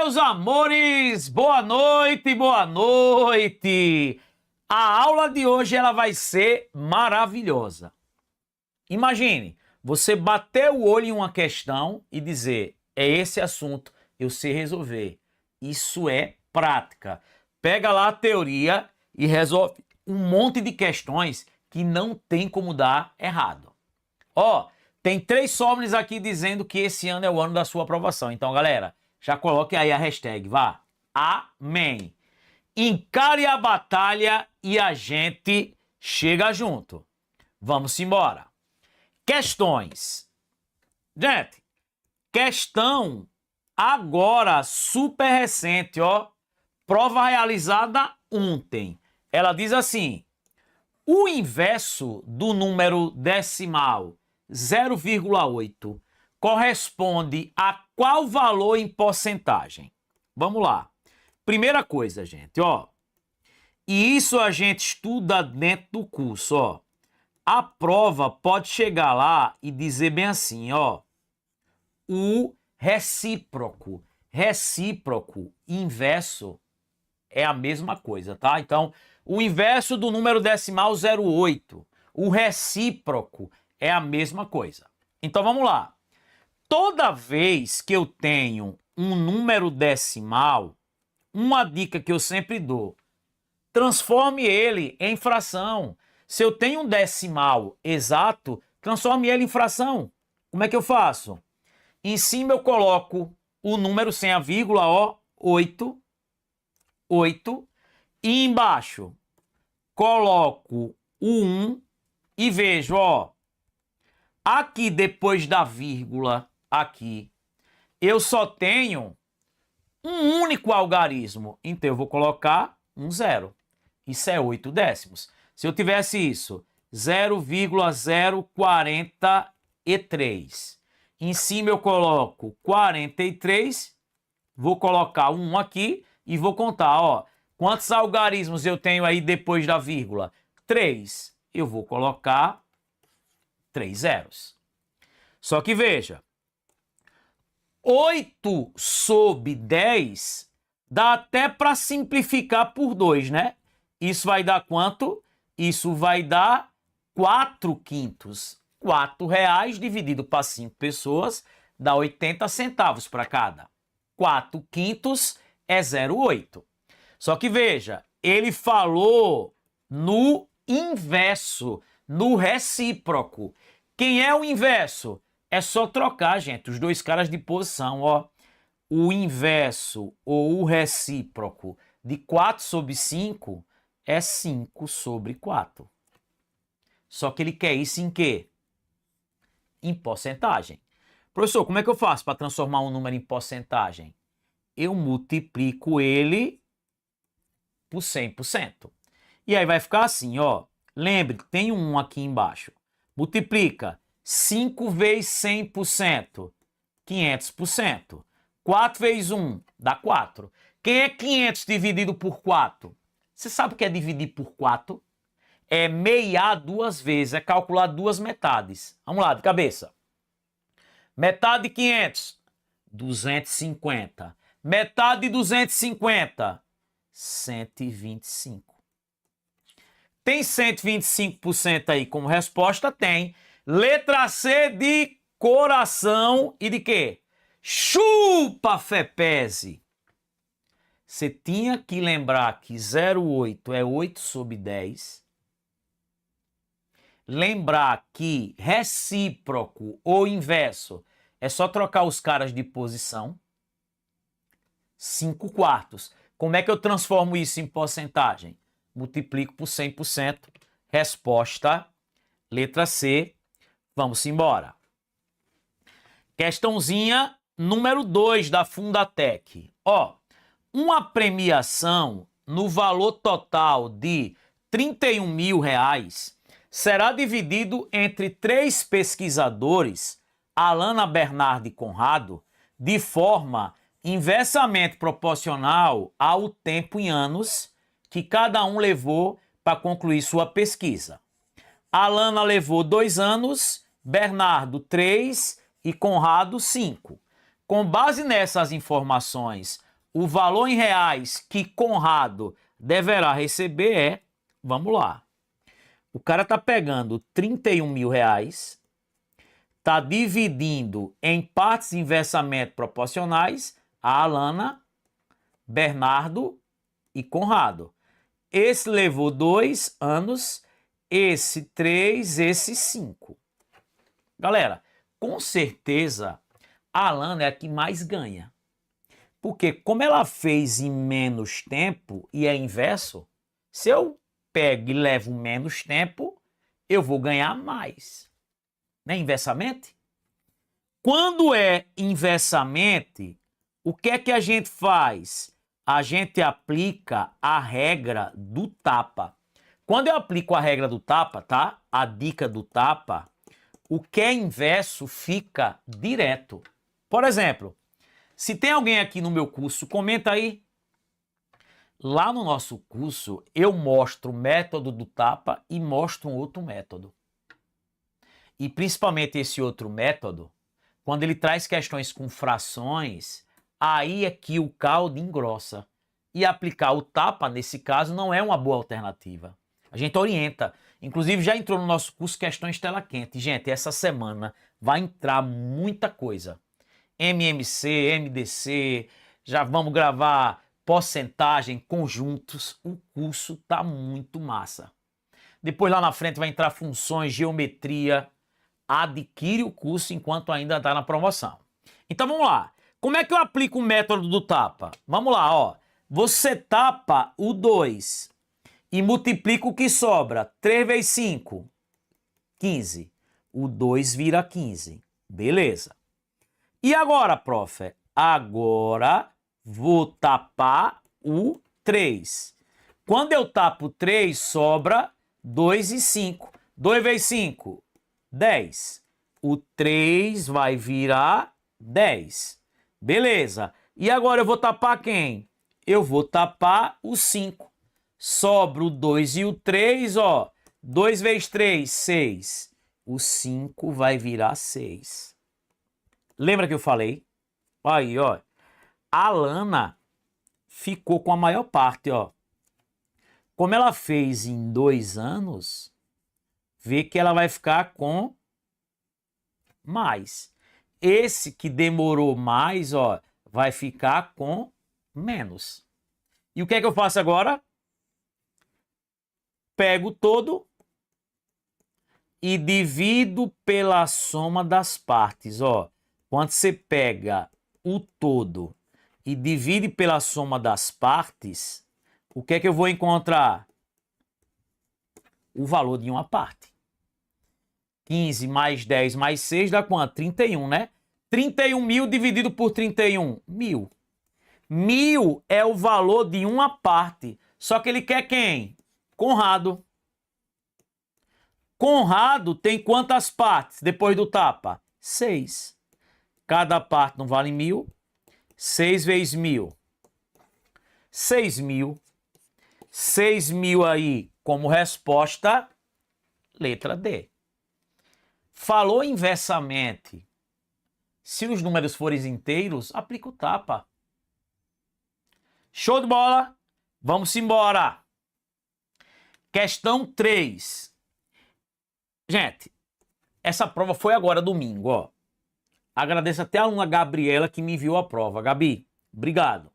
Meus amores, boa noite, boa noite. A aula de hoje ela vai ser maravilhosa. Imagine, você bater o olho em uma questão e dizer, é esse assunto, eu sei resolver. Isso é prática. Pega lá a teoria e resolve um monte de questões que não tem como dar errado. Ó, tem 3 sommeliers aqui dizendo que esse ano é o ano da sua aprovação. Então, galera, já coloque aí a hashtag, vá. Amém. Encare a batalha e a gente chega junto. Vamos embora. Questões. Gente, questão agora super recente, ó. Prova realizada ontem. Ela diz assim: o inverso do número decimal 0,8 corresponde a qual valor em porcentagem? Vamos lá. Primeira coisa, gente, ó. E isso a gente estuda dentro do curso, ó. A prova pode chegar lá e dizer bem assim, ó. O recíproco. Recíproco, inverso, é a mesma coisa, tá? Então, o inverso do número decimal 0,8. O recíproco é a mesma coisa. Então, vamos lá. Toda vez que eu tenho um número decimal, uma dica que eu sempre dou, transforme ele em fração. Se eu tenho um decimal exato, transforme ele em fração. Como é que eu faço? Em cima eu coloco o número sem a vírgula, ó, 8, e embaixo coloco o 1 e vejo, ó, aqui depois da vírgula, aqui, eu só tenho um único algarismo. Então eu vou colocar um 0. Isso é 8 décimos. Se eu tivesse isso, 0,043. Em cima eu coloco 43, vou colocar um aqui e vou contar, ó, quantos algarismos eu tenho aí depois da vírgula? 3. Eu vou colocar 3 zeros. Só que veja, 8 sobre 10 dá até para simplificar por 2, né? Isso vai dar quanto? Isso vai dar 4 quintos. R$4 dividido para 5 pessoas dá 80 centavos para cada. 4 quintos é 0,8. Só que veja, ele falou no inverso, no recíproco. Quem é o inverso? É só trocar, gente, os dois caras de posição, ó. O inverso ou o recíproco de 4 sobre 5 é 5 sobre 4. Só que ele quer isso em quê? Em porcentagem. Professor, como é que eu faço para transformar um número em porcentagem? Eu multiplico ele por 100%. E aí vai ficar assim, ó. Lembre, tem um 1 aqui embaixo. Multiplica 5 vezes 100%, 500%. 4 vezes 1 dá 4. Quem é 500 dividido por 4? Você sabe o que é dividir por 4? É meiar 2 vezes, é calcular 2 metades. Vamos lá, de cabeça. Metade de 500, 250. Metade de 250, 125. Tem 125% aí como resposta? Tem. Letra C de coração e de quê? Chupa, Fepese! Você tinha que lembrar que 0,8 é 8 sobre 10. Lembrar que recíproco ou inverso é só trocar os caras de posição. 5 quartos. Como é que eu transformo isso em porcentagem? Multiplico por 100%. Resposta, letra C. Vamos embora. Questãozinha número 2 da Fundatec. Ó, uma premiação no valor total de R$31.000 será dividido entre 3 pesquisadores, Alana, Bernardo e Conrado, de forma inversamente proporcional ao tempo em anos que cada um levou para concluir sua pesquisa. Alana levou 2 anos, Bernardo 3 e Conrado 5. Com base nessas informações, o valor em reais que Conrado deverá receber é, vamos lá, o cara tá pegando 31 mil reais, tá dividindo em partes inversamente proporcionais a Alana, Bernardo e Conrado. Esse levou 2 anos, esse 3, esse 5. Galera, com certeza a Alana é a que mais ganha. Porque como ela fez em menos tempo e é inverso, se eu pego e levo menos tempo, eu vou ganhar mais. Né? Inversamente? Quando é inversamente, o que é que a gente faz? A gente aplica a regra do tapa. Quando eu aplico a regra do tapa, tá? A dica do tapa, o que é inverso fica direto. Por exemplo, se tem alguém aqui no meu curso, comenta aí. Lá no nosso curso, eu mostro o método do tapa e mostro um outro método. E principalmente esse outro método, quando ele traz questões com frações, aí é que o caldo engrossa. E aplicar o tapa, nesse caso, não é uma boa alternativa. A gente orienta. Inclusive, já entrou no nosso curso Questões Tela Quente. Gente, essa semana vai entrar muita coisa. MMC, MDC, já vamos gravar porcentagem, conjuntos. O curso tá muito massa. Depois lá na frente vai entrar funções, geometria. Adquire o curso enquanto ainda está na promoção. Então vamos lá. Como é que eu aplico o método do tapa? Vamos lá, ó. Você tapa o 2 e multiplica o que sobra. 3 vezes 5, 15. O 2 vira 15. Beleza. E agora, prof? Agora vou tapar o 3. Quando eu tapo 3, sobra 2 e 5. 2 vezes 5, 10. O 3 vai virar 10. Beleza. E agora eu vou tapar quem? Eu vou tapar o 5. Sobra o 2 e o 3, ó. 2 vezes 3, 6. O 5 vai virar 6. Lembra que eu falei? Aí, ó. A Alana ficou com a maior parte, ó. Como ela fez em 2 anos, vê que ela vai ficar com mais. Esse que demorou mais, ó, vai ficar com menos. E o que é que eu faço agora? Pego todo e divido pela soma das partes, ó. Quando você pega o todo e divide pela soma das partes, o que é que eu vou encontrar? O valor de uma parte. 15 mais 10 mais 6 dá quanto? 31, né? 31 mil dividido por 31, 1.000. 1.000 é o valor de uma parte. Só que ele quer quem? Conrado. Conrado tem quantas partes depois do tapa? 6. Cada parte não vale 1.000. 6 vezes 1.000. 6.000. 6.000 aí como resposta, letra D. Falou inversamente. Se os números forem inteiros, aplica o tapa. Show de bola? Vamos embora. Questão 3. Gente, essa prova foi agora domingo, ó. Agradeço até a aluna Gabriela que me enviou a prova. Gabi, obrigado.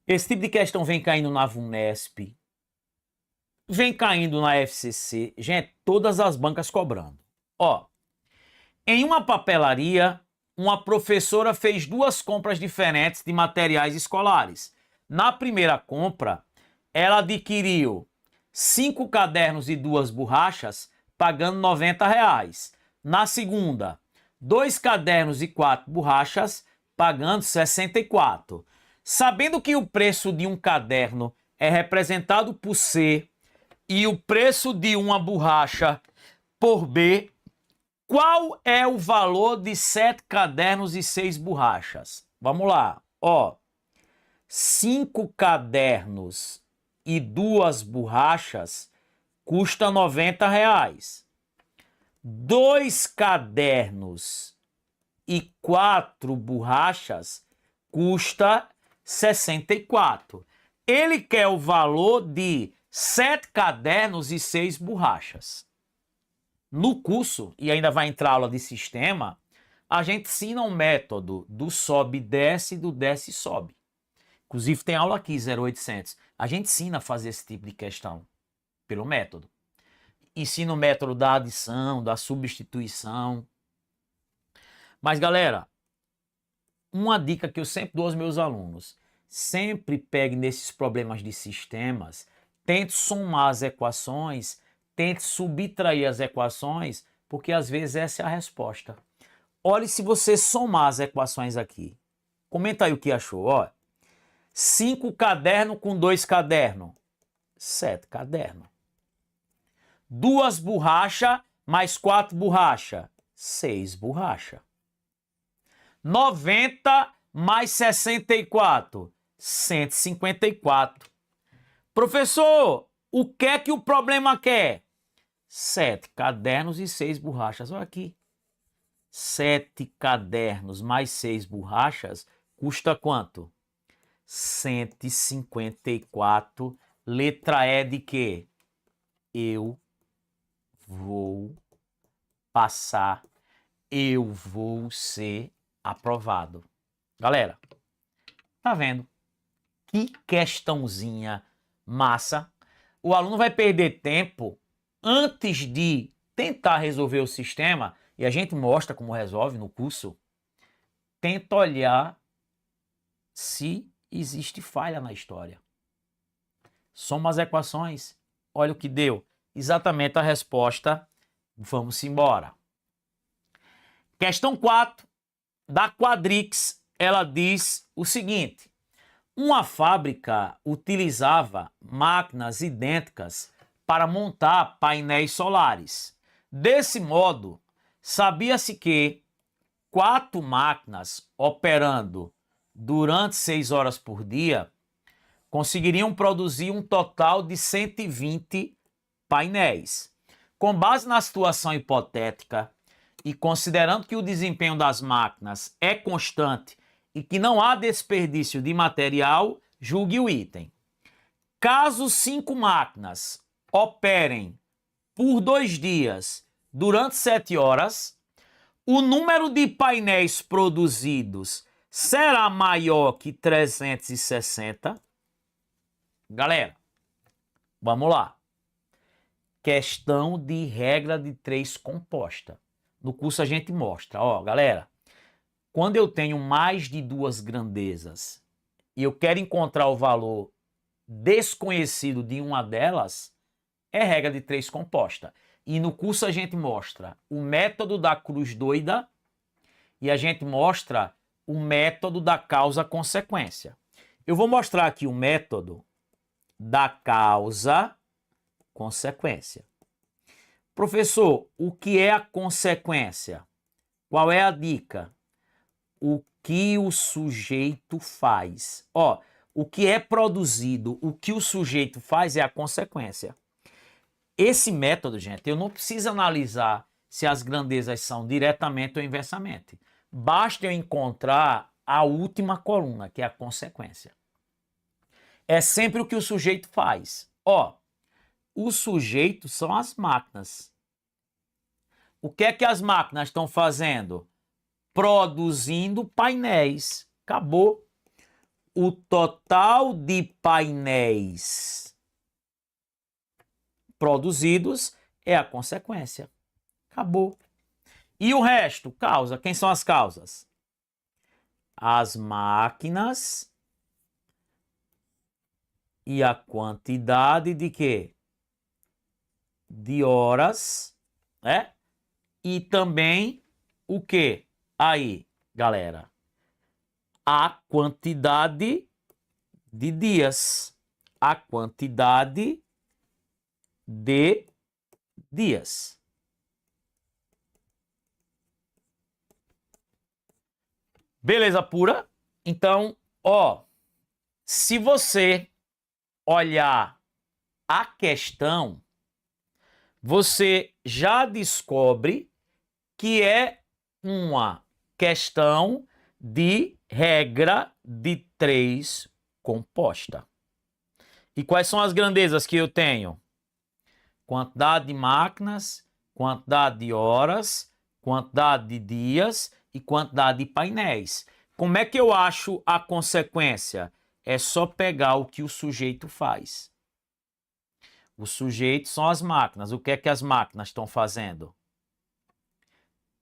Esse tipo de questão vem caindo na VUNESP, vem caindo na FCC. Gente, todas as bancas cobrando. Ó, em uma papelaria, uma professora fez 2 compras diferentes de materiais escolares. Na primeira compra, ela adquiriu 5 cadernos e 2 borrachas, pagando R$90. Na segunda, 2 cadernos e 4 borrachas, pagando R$64. Sabendo que o preço de um caderno é representado por C e o preço de uma borracha por B, qual é o valor de 7 cadernos e 6 borrachas? Vamos lá, ó. 5 cadernos e 2 borrachas custa R$90. 2 cadernos e 4 borrachas custa 64. Ele quer o valor de 7 cadernos e 6 borrachas. No curso, e ainda vai entrar aula de sistema, a gente ensina um método do sobe e desce e do desce e sobe. Inclusive tem aula aqui, 0800. A gente ensina a fazer esse tipo de questão pelo método. Ensina o método da adição, da substituição. Mas galera, uma dica que eu sempre dou aos meus alunos, sempre pegue nesses problemas de sistemas, tente somar as equações, tente subtrair as equações, porque às vezes essa é a resposta. Olhe se você somar as equações aqui. Comenta aí o que achou, ó. 5 cadernos com 2 cadernos. 7 cadernos. 2 borrachas mais 4 borrachas. 6 borrachas. 90 mais 64. 154. Professor, o que é que o problema quer? 7 cadernos e 6 borrachas. Olha aqui. 7 cadernos mais 6 borrachas custa quanto? 154. Letra E de quê? Eu vou passar. Eu vou ser aprovado. Galera, tá vendo? Que questãozinha massa. O aluno vai perder tempo antes de tentar resolver o sistema, e a gente mostra como resolve no curso. Tenta olhar se existe falha na história. Soma as equações. Olha o que deu. Exatamente a resposta. Vamos embora. Questão 4 da Quadrix. Ela diz o seguinte. Uma fábrica utilizava máquinas idênticas para montar painéis solares. Desse modo, sabia-se que 4 máquinas operando durante 6 horas por dia conseguiriam produzir um total de 120 painéis. Com base na situação hipotética e considerando que o desempenho das máquinas é constante e que não há desperdício de material, julgue o item. Caso 5 máquinas operem por 2 dias durante 7 horas, o número de painéis produzidos será maior que 360. Galera, vamos lá. Questão de regra de 3 composta. No curso a gente mostra, ó, galera, quando eu tenho mais de 2 grandezas e eu quero encontrar o valor desconhecido de uma delas, é regra de 3 composta. E no curso a gente mostra o método da cruz doida e a gente mostra o método da causa-consequência. Eu vou mostrar aqui o método da causa-consequência. Professor, o que é a consequência? Qual é a dica? O que o sujeito faz. Ó, o que é produzido, o que o sujeito faz é a consequência. Esse método, gente, eu não preciso analisar se as grandezas são diretamente ou inversamente. Basta eu encontrar a última coluna, que é a consequência. É sempre o que o sujeito faz. Ó, o sujeito são as máquinas. O que é que as máquinas estão fazendo? Produzindo painéis. Acabou. O total de painéis produzidos é a consequência. Acabou. E o resto? Causa. Quem são as causas? As máquinas e a quantidade de quê? De horas, né? E também o quê? Aí, galera, a quantidade de dias. A quantidade de dias. Beleza pura? Então, ó, se você olhar a questão, você já descobre que é uma questão de regra de 3 composta. E quais são as grandezas que eu tenho? Quantidade de máquinas, quantidade de horas, quantidade de dias e quantidade de painéis. Como é que eu acho a consequência? É só pegar o que o sujeito faz. O sujeito são as máquinas. O que é que as máquinas estão fazendo?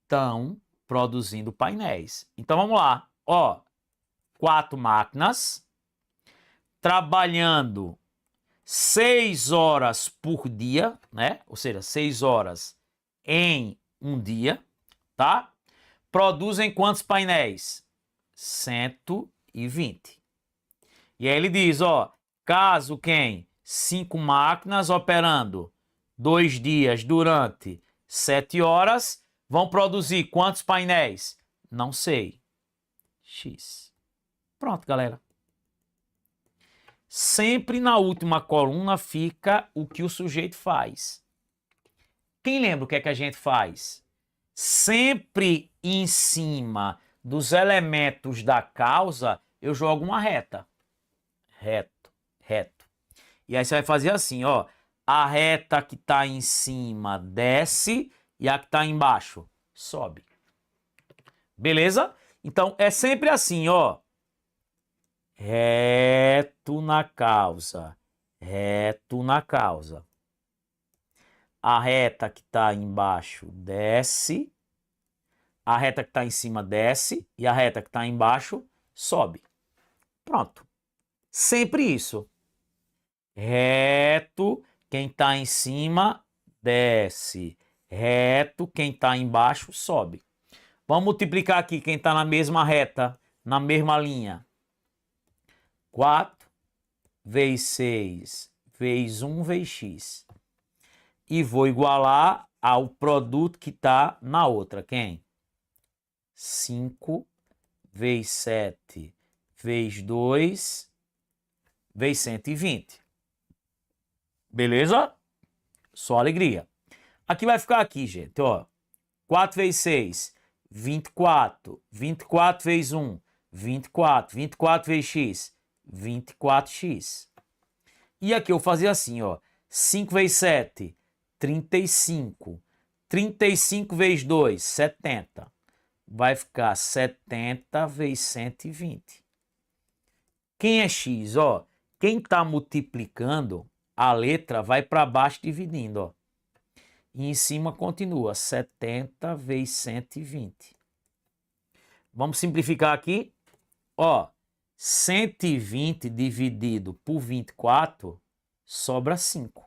Estão produzindo painéis. Então vamos lá. Ó, 4 máquinas trabalhando 6 horas por dia, né? Ou seja, 6 horas em um dia, tá? Produzem quantos painéis? 120. E aí ele diz, ó, caso quem? 5 máquinas operando 2 dias durante 7 horas, vão produzir quantos painéis? Não sei. X. Pronto, galera. Sempre na última coluna fica o que o sujeito faz. Quem lembra o que é que a gente faz? Sempre em cima dos elementos da causa, eu jogo uma reta. Reto, reto. E aí você vai fazer assim, ó. A reta que está em cima desce e a que está embaixo sobe. Beleza? Então é sempre assim, ó. Reto na causa, reto na causa. A reta que está embaixo desce, a reta que está em cima desce e a reta que está embaixo sobe. Pronto. Sempre isso. Reto, quem está em cima desce. Reto, quem está embaixo sobe. Vamos multiplicar aqui quem está na mesma reta, na mesma linha. 4 vezes 6 vezes 1 vezes x. E vou igualar ao produto que está na outra. Quem? 5 vezes 7 vezes 2 vezes 120. Beleza? Só alegria. Aqui vai ficar aqui, gente, ó. 4 vezes 6, 24. 24 vezes 1, 24. 24 vezes x, 24x. E aqui eu fazia assim, ó. 5 vezes 7, 35. 35 vezes 2, 70. Vai ficar 70 vezes 120. Quem é x, ó? Quem está multiplicando, a letra vai para baixo dividindo, ó. E em cima continua 70 vezes 120. Vamos simplificar aqui. Ó, 120 dividido por 24 sobra 5.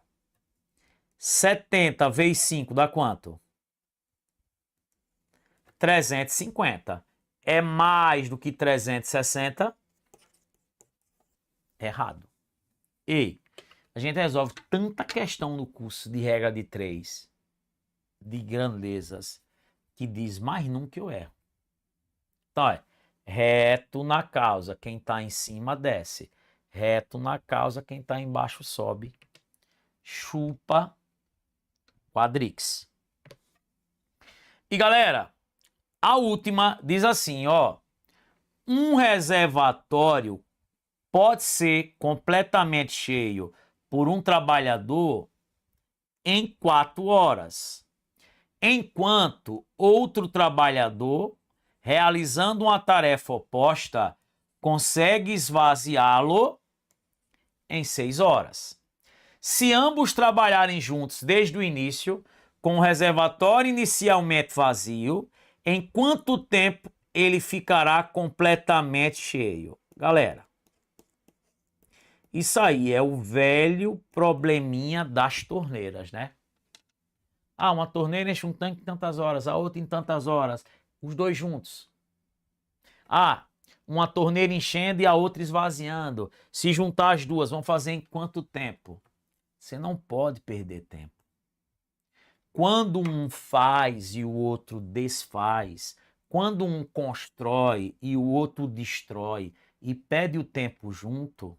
70 vezes 5 dá quanto? 350. É mais do que 360? Errado. Ei, a gente resolve tanta questão no curso de regra de 3, de grandezas, que diz mais nunca eu erro. Então, é reto na causa, quem está em cima desce. Reto na causa, quem está embaixo sobe. Chupa quadrix. E galera, a última diz assim, ó. Um reservatório pode ser completamente cheio por um trabalhador em 4 horas, enquanto outro trabalhador, realizando uma tarefa oposta, consegue esvaziá-lo em 6 horas. Se ambos trabalharem juntos desde o início, com o reservatório inicialmente vazio, em quanto tempo ele ficará completamente cheio? Galera, isso aí é o velho probleminha das torneiras, né? Ah, uma torneira enche um tanque em tantas horas, a outra em tantas horas, os dois juntos. Ah, uma torneira enchendo e a outra esvaziando. Se juntar as duas, vão fazer em quanto tempo? Você não pode perder tempo. Quando um faz e o outro desfaz, quando um constrói e o outro destrói e pede o tempo junto,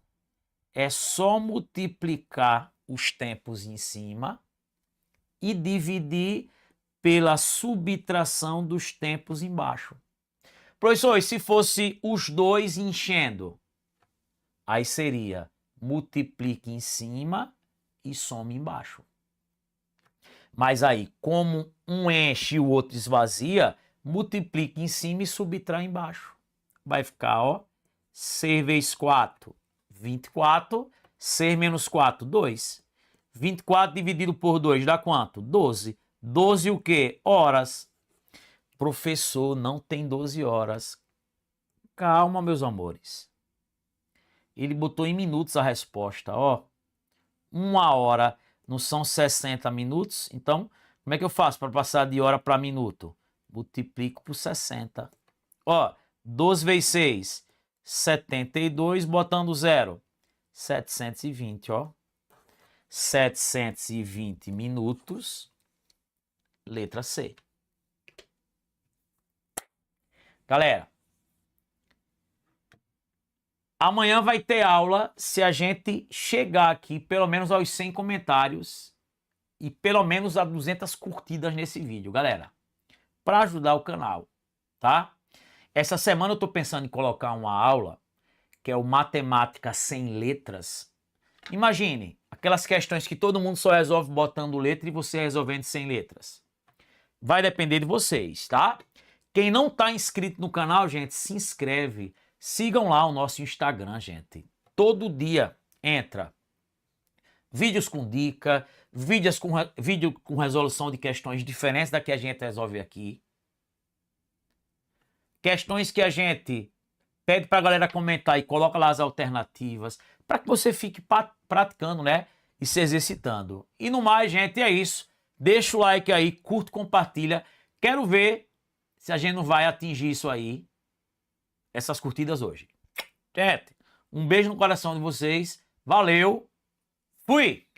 é só multiplicar os tempos em cima e dividir pela subtração dos tempos embaixo. Professor, e se fosse os dois enchendo? Aí seria multiplique em cima e some embaixo. Mas aí, como um enche e o outro esvazia, multiplique em cima e subtrai embaixo. Vai ficar, ó, 6 vezes 4, 24. 6 menos 4, 2. 24 dividido por 2 dá quanto? 12. 12 o quê? Horas. Professor, não tem 12 horas. Calma, meus amores. Ele botou em minutos a resposta, ó. 1 hora não são 60 minutos? Então, como é que eu faço para passar de hora para minuto? Multiplico por 60. Ó, 12 vezes 6, 72, botando 0. 720, ó. 720 minutos. Letra C. Galera, amanhã vai ter aula se a gente chegar aqui pelo menos aos 100 comentários e pelo menos a 200 curtidas nesse vídeo, galera. Para ajudar o canal, tá? Essa semana eu tô pensando em colocar uma aula que é o Matemática Sem Letras. Imagine, aquelas questões que todo mundo só resolve botando letra e você resolvendo sem letras. Vai depender de vocês, tá? Quem não tá inscrito no canal, gente, se inscreve. Sigam lá o nosso Instagram, gente. Todo dia entra vídeos com dica, vídeo com resolução de questões diferentes da que a gente resolve aqui. Questões que a gente pede para a galera comentar e coloca lá as alternativas, para que você fique praticando, né? E se exercitando. E no mais, gente, é isso. Deixa o like aí, curte, compartilha. Quero ver se a gente não vai atingir isso aí, essas curtidas hoje. Gente, um beijo no coração de vocês. Valeu. Fui!